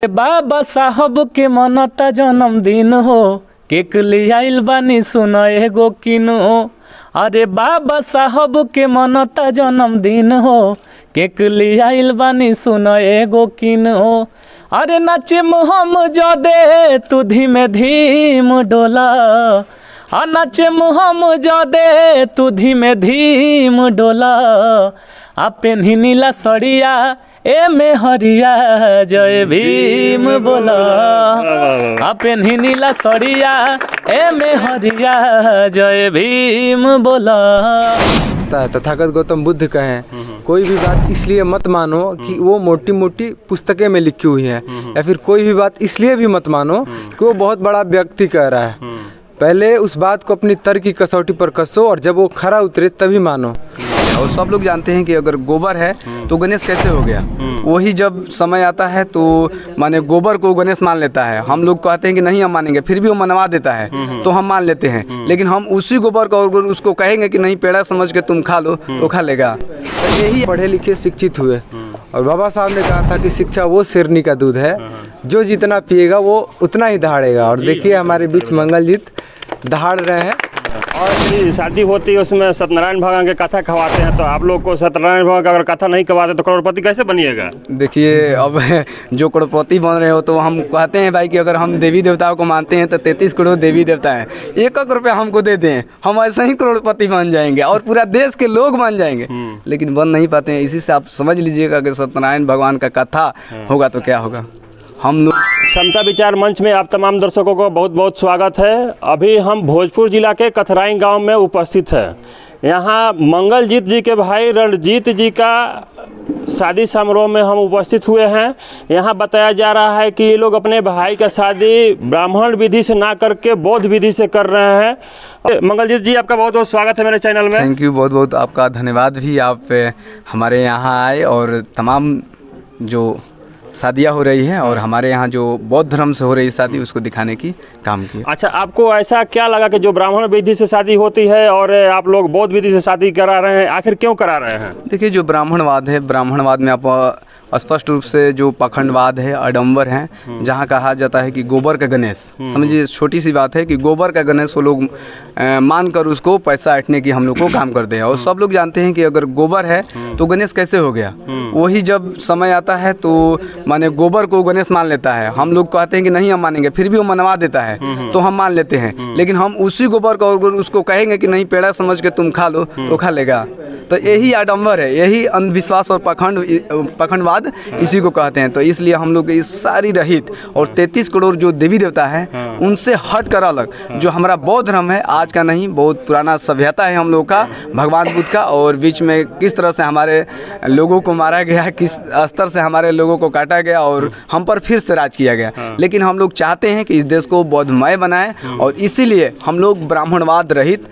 बाबा साहब के मनता जन्मदिन हो, केक लियाइल बानी सुन एगो किनो। अरे बाबा साहब के मनता जन्मदिन हो, केक लियाइल बानी सुन एगो किनो। अरे नाचे हम जदे तू धीमे धीम डोला, नाचे हम जदे तू धीमे धीम डोला। आ पेन्ही नीला सड़िया ए में हरिया जय भीम बोला, आ पेन्ही नीला सड़िया ए में हरिया जय भीम बोला। तथागत गौतम बुद्ध कहें कोई भी बात इसलिए मत मानो कि वो मोटी मोटी पुस्तकें में लिखी हुई है, या फिर कोई भी बात इसलिए भी मत मानो कि वो बहुत बड़ा व्यक्ति कह रहा है। पहले उस बात को अपनी तर्क की कसौटी पर कसो और जब वो खरा उतरे तभी मानो। और सब लोग जानते हैं कि अगर गोबर है तो गणेश कैसे हो गया। वही जब समय आता है तो माने गोबर को गणेश मान लेता है। हम लोग कहते हैं कि नहीं हम मानेंगे, फिर भी वो मनवा देता है तो हम मान लेते हैं। लेकिन हम उसी गोबर को अगर उसको कहेंगे कि नहीं पेड़ा समझ के तुम खा लो तो खा लेगा। तो यही पढ़े लिखे शिक्षित हुए। और बाबा साहब ने कहा था कि शिक्षा वो शेरनी का दूध है, जो जितना पिएगा वो उतना ही दहाड़ेगा। और देखिए हमारे बीच मंगलजीत दहाड़ रहे हैं। और शादी होती है उसमें सत्यनारायण भगवान के कथा खवाते हैं, तो आप लोग को सत्यनारायण भगवान का अगर कथा नहीं खवाते तो करोड़पति कैसे बनिएगा? देखिए अब जो करोड़पति बन रहे हो तो हम कहते हैं भाई कि अगर हम देवी देवताओं को मानते हैं तो 33 करोड़ देवी देवता हैं, 1 रुपया हमको दे दें हम ऐसे ही करोड़पति बन जाएंगे और पूरा देश के लोग बन जाएंगे। लेकिन बन नहीं पाते हैं। इसी से आप समझ लीजिएगा कि सत्यनारायण भगवान का कथा होगा तो क्या होगा। हम लोग समता विचार मंच में आप तमाम दर्शकों को बहुत बहुत स्वागत है। अभी हम भोजपुर जिला के कथराई गांव में उपस्थित है। यहाँ मंगलजीत जी के भाई रणजीत जी का शादी समारोह में हम उपस्थित हुए हैं। यहाँ बताया जा रहा है कि ये लोग अपने भाई का शादी ब्राह्मण विधि से ना करके बौद्ध विधि से कर रहे हैं। मंगलजीत जी आपका बहुत बहुत स्वागत है मेरे चैनल में। थैंक यू, बहुत बहुत आपका धन्यवाद भी। आप हमारे यहाँ आए और तमाम जो शादियाँ हो रही हैं और हमारे यहाँ जो बौद्ध धर्म से हो रही शादी उसको दिखाने की काम किया। अच्छा, आपको ऐसा क्या लगा कि जो ब्राह्मण विधि से शादी होती है और आप लोग बौद्ध विधि से शादी करा रहे हैं, आखिर क्यों करा रहे हैं? देखिए जो ब्राह्मणवाद है, ब्राह्मणवाद में आप स्पष्ट रूप से जो पाखंडवाद है, आडंबर है, जहाँ कहा जाता है कि गोबर का गणेश, समझिए छोटी सी बात है कि गोबर का गणेश वो लोग मानकर उसको पैसा ऐंठने की हम लोग को काम करते हैं। और सब लोग जानते हैं कि अगर गोबर है तो गणेश कैसे हो गया। वही जब समय आता है तो माने गोबर को गणेश मान लेता है। हम लोग कहते हैं कि नहीं हम मानेंगे, फिर भी वो मनवा देता है तो हम मान लेते हैं। लेकिन हम उसी गोबर को अगर उसको कहेंगे कि नहीं पेड़ा समझ के तुम खा लो तो खा लेगा। तो यही आडंबर है, यही अंधविश्वास और पाखंडवाद इसी को कहते हैं। तो इसलिए हम लोग इस सारी रहित और 33 करोड़ जो देवी देवता है उनसे हट कर अलग जो हमारा बौद्ध धर्म है, आज का नहीं बहुत पुराना सभ्यता है हम लोग का, भगवान बुद्ध का। और बीच में किस तरह से हमारे लोगों को मारा गया, किस स्तर से हमारे लोगों को काटा गया और हम पर फिर से राज किया गया। लेकिन हम लोग चाहते हैं कि इस देश को बौद्धमय बनाएं और इसीलिए हम लोग ब्राह्मणवाद रहित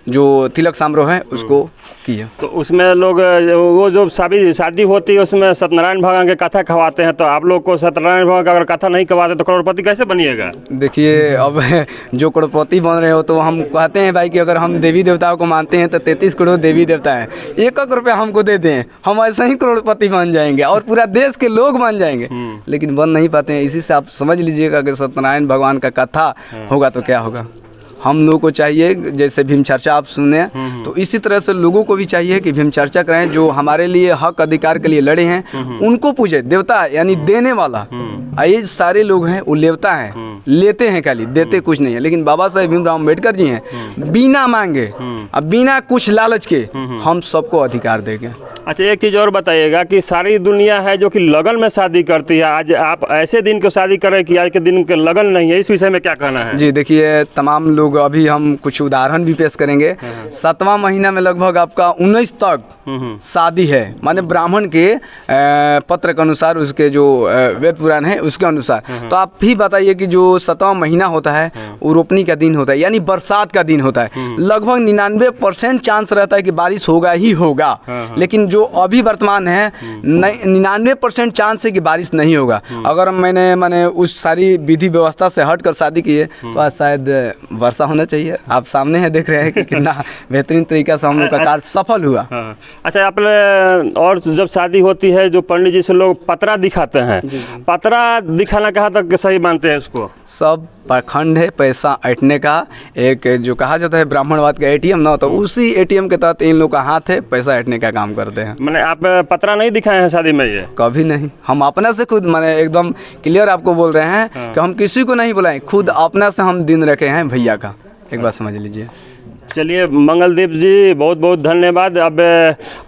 जो तिलक समारोह है उसको किया। तो उसमें लोग वो जो शादी होती है उसमें सत्यनारायण भगवान के कथा खवाते हैं, तो आप लोग को सत्यनारायण भगवान का अगर कथा नहीं खवाते तो करोड़पति कैसे बनिएगा? देखिए अब जो करोड़पति बन रहे हो तो हम कहते हैं भाई कि अगर हम देवी देवताओं को मानते हैं तो 33 करोड़ देवी देवता हैं, 1 रुपया हमको दे दें हम ऐसे ही करोड़पति बन जाएंगे और पूरा देश के लोग बन जाएंगे। लेकिन बन नहीं पाते हैं। इसी से आप समझ लीजिएगा कि सत्यनारायण भगवान का कथा होगा तो क्या होगा। हम लोगों को चाहिए जैसे भीम चर्चा आप सुने तो इसी तरह से लोगों को भी चाहिए कि भीम चर्चा करें। जो हमारे लिए हक अधिकार के लिए लड़े हैं उनको पूजे। देवता यानी देने वाला, ये सारे लोग हैं वो लेवता हैं, लेते हैं खाली, देते कुछ नहीं है। लेकिन बाबा साहेब भीमराव अम्बेडकर जी हैं बिना मांगे अब बिना कुछ लालच के हम सबको अधिकार देंगे। अच्छा, एक चीज़ और बताइएगा कि सारी दुनिया है जो कि लगन में शादी करती है, आज आप ऐसे दिन को शादी करें कि आज के दिन के लगन नहीं है, इस विषय में क्या कहना है? जी देखिए तमाम लोग अभी हम कुछ उदाहरण भी पेश करेंगे। 7वां महीना में लगभग आपका 19 तक शादी है, माने ब्राह्मण के पत्र के अनुसार, उसके जो वेद पुराण है उसके अनुसार। तो आप भी बताइए कि जो 7वां महीना होता है वो रोपनी का दिन होता है, यानी बरसात का दिन होता है। लगभग 99% चांस रहता है कि बारिश होगा ही होगा। लेकिन जो अभी वर्तमान है 99% चांस है कि बारिश नहीं होगा। अगर मैंने उस सारी विधि व्यवस्था से हट कर शादी की है तो आज शायद वर्षा होना चाहिए। आप सामने है, देख रहे हैं कि कितना बेहतरीन तरीका से हम लोग का कार्य सफल हुआ। अच्छा, आप और जब शादी होती है जो पंडित जी से लोग पतरा दिखाते हैं, पतरा दिखाना कहाँ तक सही मानते हैं उसको? सब पाखंड है, पैसा ऐंठने का एक जो कहा जाता है ब्राह्मणवाद का एटीएम ना, तो उसी एटीएम के तहत इन लोग का हाथ है, पैसा ऐंठने का काम करते हैं। मैंने आप पतरा नहीं दिखाए हैं शादी में? ये कभी नहीं। हम अपने से खुद मैंने एकदम क्लियर आपको बोल रहे हैं कि हम किसी को नहीं बुलाएं, खुद अपना से हम दिन रखे हैं भैया का। एक बात समझ लीजिए। चलिए मंगलदीप जी, बहुत बहुत धन्यवाद। अब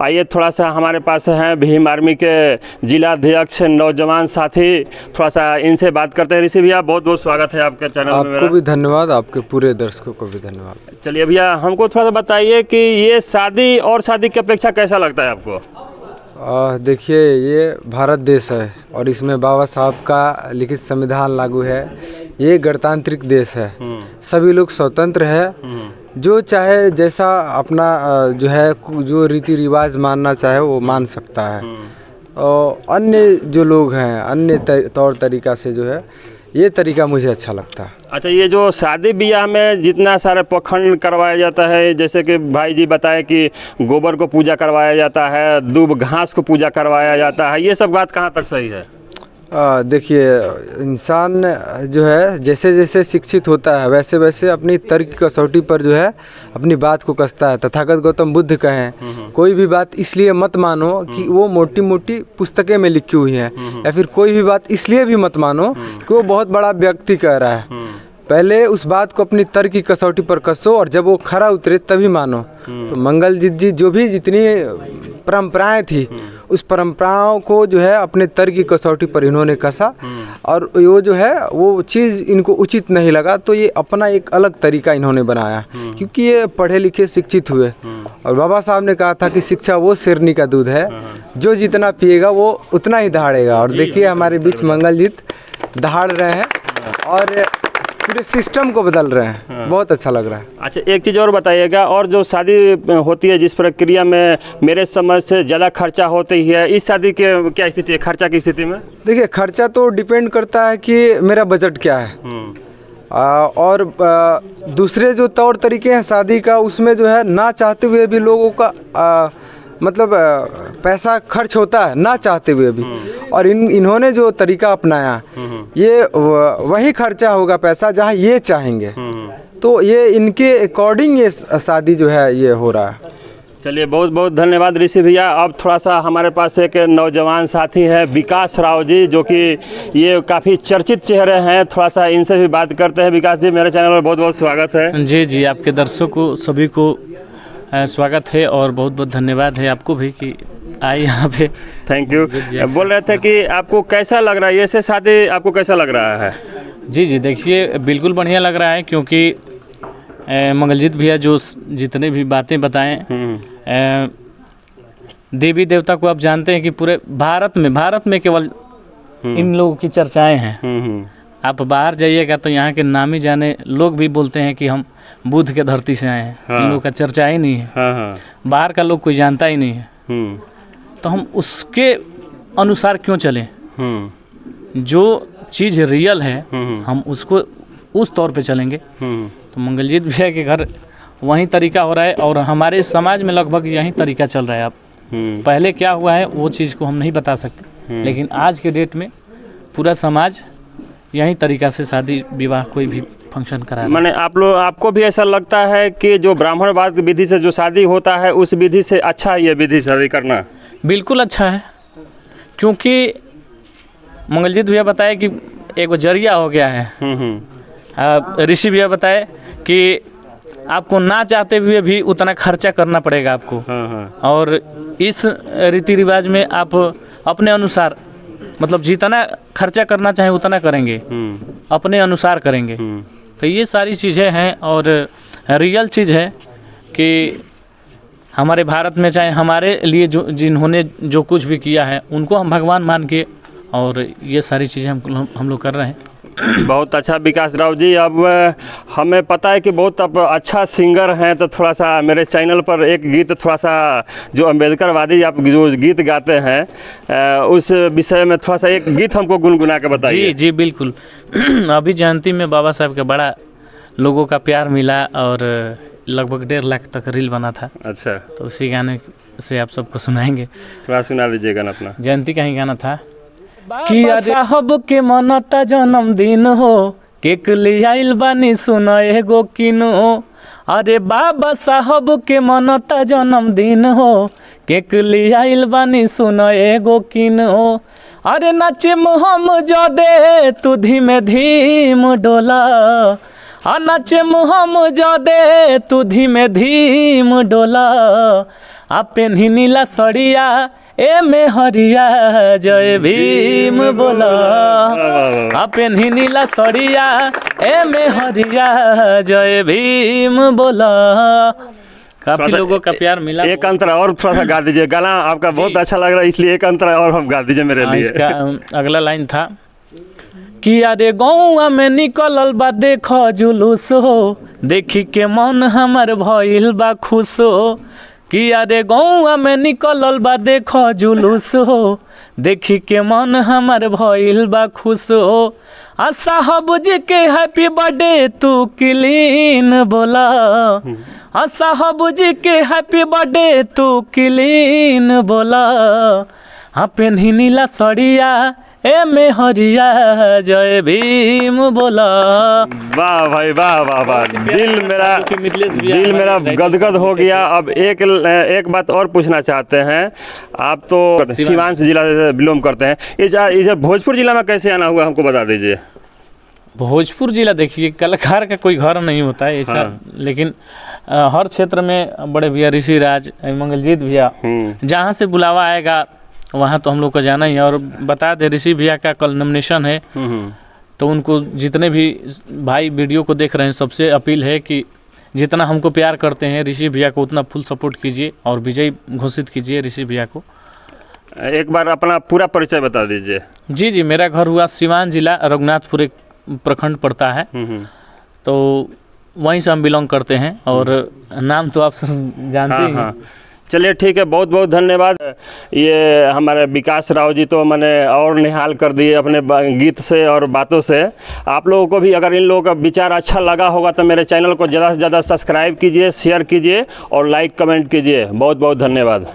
आइए थोड़ा सा हमारे पास हैं भीम आर्मी के जिला अध्यक्ष नौजवान साथी, थोड़ा सा इनसे बात करते हैं। ऋषि भैया, बहुत बहुत स्वागत है आपके चैनल में। आपको भी धन्यवाद, आपके पूरे दर्शकों को भी धन्यवाद। चलिए भैया, हमको थोड़ा सा बताइए कि ये शादी और शादी की अपेक्षा कैसा लगता है आपको? देखिए, ये भारत देश है और इसमें बाबा साहब का लिखित संविधान लागू है। ये गणतांत्रिक देश है, सभी लोग स्वतंत्र है। जो चाहे जैसा अपना जो है जो रीति रिवाज मानना चाहे वो मान सकता है। और अन्य जो लोग हैं अन्य तौर तरीका से जो है, ये तरीका मुझे अच्छा लगता है। अच्छा, ये जो शादी ब्याह में जितना सारे पखंड करवाया जाता है, जैसे कि भाई जी बताए कि गोबर को पूजा करवाया जाता है, दूब घास को पूजा करवाया जाता है, ये सब बात कहाँ तक सही है? देखिए, इंसान जो है जैसे जैसे शिक्षित होता है वैसे वैसे अपनी तर्क की कसौटी पर जो है अपनी बात को कसता है। तथागत गौतम बुद्ध कहें, कोई भी बात इसलिए मत मानो कि वो मोटी मोटी पुस्तकें में लिखी हुई है, या फिर कोई भी बात इसलिए भी मत मानो कि वो बहुत बड़ा व्यक्ति कह रहा है। पहले उस बात को अपनी तर्क की कसौटी पर कसो और जब वो खरा उतरे तभी मानो। तो मंगलजीत जी जो भी जितनी परंपराएं थी उस परंपराओं को जो है अपने तर्क की कसौटी पर इन्होंने कसा, और वो जो है वो चीज़ इनको उचित नहीं लगा तो ये अपना एक अलग तरीका इन्होंने बनाया, क्योंकि ये पढ़े लिखे शिक्षित हुए। और बाबा साहब ने कहा था कि शिक्षा वो शेरनी का दूध है, जो जितना पिएगा वो उतना ही दहाड़ेगा। और देखिए हमारे बीच मंगलजीत दहाड़ रहे हैं और पूरे सिस्टम को बदल रहे हैं। बहुत अच्छा लग रहा है। अच्छा, एक चीज़ और बताइएगा, और जो शादी होती है जिस प्रक्रिया में मेरे समझ से ज़्यादा खर्चा होती है, इस शादी के क्या स्थिति है खर्चा की स्थिति में? देखिए, खर्चा तो डिपेंड करता है कि मेरा बजट क्या है। और दूसरे जो तौर तरीके हैं शादी का, उसमें जो है ना चाहते हुए भी लोगों का मतलब पैसा खर्च होता है ना चाहते हुए भी। और इन्होंने जो तरीका अपनाया ये वही खर्चा होगा पैसा जहाँ ये चाहेंगे। तो ये इनके अकॉर्डिंग ये शादी जो है ये हो रहा है। चलिए, बहुत बहुत धन्यवाद ऋषि भैया। अब थोड़ा सा हमारे पास एक नौजवान साथी है विकास राव जी, जो कि ये काफ़ी चर्चित चेहरे हैं। थोड़ा सा इनसे भी बात करते हैं। विकास जी, मेरे चैनल में बहुत बहुत स्वागत है। जी जी, आपके दर्शकों सभी को स्वागत है और बहुत बहुत धन्यवाद है आपको भी कि आए यहाँ पे। Thank you. बोल रहे थे कि आपको कैसा लग रहा है ये से शादी, आपको कैसा लग रहा है? जी जी, देखिए बिल्कुल बढ़िया लग रहा है, क्योंकि मंगलजीत भैया जो जितने भी बातें बताएं, देवी देवता को आप जानते हैं कि पूरे भारत में केवल इन लोगों की चर्चाएं हैं। आप बाहर जाइएगा तो यहाँ के नामी जाने लोग भी बोलते हैं कि हम बुध के धरती से आए हैं। इन लोगों का चर्चा ही नहीं है। बाहर का लोग कोई जानता ही नहीं है। तो हम उसके अनुसार क्यों चलें? जो चीज़ रियल है हम उसको उस तौर पे चलेंगे। तो मंगलजीत भैया के घर वही तरीका हो रहा है और हमारे समाज में लगभग यही तरीका चल रहा है। अब पहले क्या हुआ है वो चीज़ को हम नहीं बता सकते, लेकिन आज के डेट में पूरा समाज यही तरीका से शादी विवाह कोई भी फंक्शन कराया। माने आपको भी ऐसा लगता है कि जो ब्राह्मणवाद विधि से जो शादी होता है उस विधि से अच्छा है ये विधि शादी करना? बिल्कुल अच्छा है, क्योंकि मंगलजीत भैया बताए कि एक जरिया हो गया है। ऋषि भैया बताए कि आपको ना चाहते हुए भी उतना खर्चा करना पड़ेगा आपको। और इस रीति रिवाज में आप अपने अनुसार मतलब जितना खर्चा करना चाहे उतना करेंगे, अपने अनुसार करेंगे। तो ये सारी चीज़ें हैं और रियल चीज़ है कि हमारे भारत में चाहे हमारे लिए जो जिन्होंने जो कुछ भी किया है उनको हम भगवान मान के और ये सारी चीज़ें हम लोग कर रहे हैं। बहुत अच्छा विकास राव जी। अब हमें पता है कि बहुत अब अच्छा सिंगर हैं, तो थोड़ा सा मेरे चैनल पर एक गीत थोड़ा सा जो अम्बेडकरवादी आप जो गीत गाते हैं उस विषय में थोड़ा सा एक गीत हमको गुनगुना के बताइए। जी जी बिल्कुल। अभी जयंती में बाबा साहब का बड़ा लोगों का प्यार मिला और लगभग 1.5 लाख तक रील बना था। अच्छा, तो उसी गाने से आप सबको सुनाएंगे। थोड़ा सुना दीजिए गाना अपना। जयंती का ही गाना था कि साहब के मनता जन्मदिन हो, केक लियाइल बानी सुनो एगो किनो। अरे बाबा साहब के मनता जन्मदिन हो, केक लियाइल बानी सुनो एगो किनो। अरे नाचे हम जदे तू धीमे धीम डोला, नाचे हम जदे तू धीमे धीम डोला। आपे नीला सड़िया ए में हरिया जय भीम बोला, आपे नीला सड़िया ए में हरिया जय भीम बोला। काफी लोगों का प्यार मिला। एक अंतरा और थोड़ा सा गा दीजिए, गाना आपका बहुत अच्छा लग रहा है, इसलिए एक अंतरा और हम गा दीजिए मेरे लिए। इसका अगला लाइन था कि अरे गौआ में निकलल बा देखो जुलूस हो, देखी के मन हमर भइल बा खुश हो। कि अरे गौआ में निकलल बा देखो जुलूस हो, देखी के मन हमर भइल बा खुश हो। आ साहब जी के हैप्पी बर्थडे तू क्लीन बोला, आ साहब जी के हैप्पी बर्थडे तू क्लीन बोला। हाँ पेन्ही नीला सड़िया ए में हरिया जय भीम बोला। वाह भाई वाह वाह वाह, दिल मेरा गदगद हो गया। अब एक बात और पूछना चाहते हैं, आप तो सीवान जिला से बिलोंग करते हैं, इधर भोजपुर जिला में कैसे आना हुआ हमको बता दीजिए। भोजपुर जिला देखिए कलाकार का कोई घर नहीं होता है ऐसा। हाँ। लेकिन हर क्षेत्र में बड़े भैया ऋषि राज, मंगलजीत भैया, जहाँ से बुलावा आएगा वहाँ तो हम लोग को जाना ही है। और बता दे ऋषि भैया का कल नॉमिनेशन है, तो उनको जितने भी भाई वीडियो को देख रहे हैं सबसे अपील है कि जितना हमको प्यार करते हैं ऋषि भैया को उतना फुल सपोर्ट कीजिए और विजयी घोषित कीजिए ऋषि भैया को। एक बार अपना पूरा परिचय बता दीजिए। जी जी, मेरा घर हुआ सीवान जिला रघुनाथपुर एक प्रखंड पड़ता है, तो वहीं से हम बिलोंग करते हैं और नाम तो आप सब जानते ही हैं। चलिए ठीक है, बहुत बहुत धन्यवाद। ये हमारे विकास राव जी तो मैंने और निहाल कर दिए अपने गीत से और बातों से। आप लोगों को भी अगर इन लोगों का विचार अच्छा लगा होगा तो मेरे चैनल को ज़्यादा से ज़्यादा सब्सक्राइब कीजिए, शेयर कीजिए और लाइक कमेंट कीजिए। बहुत बहुत धन्यवाद।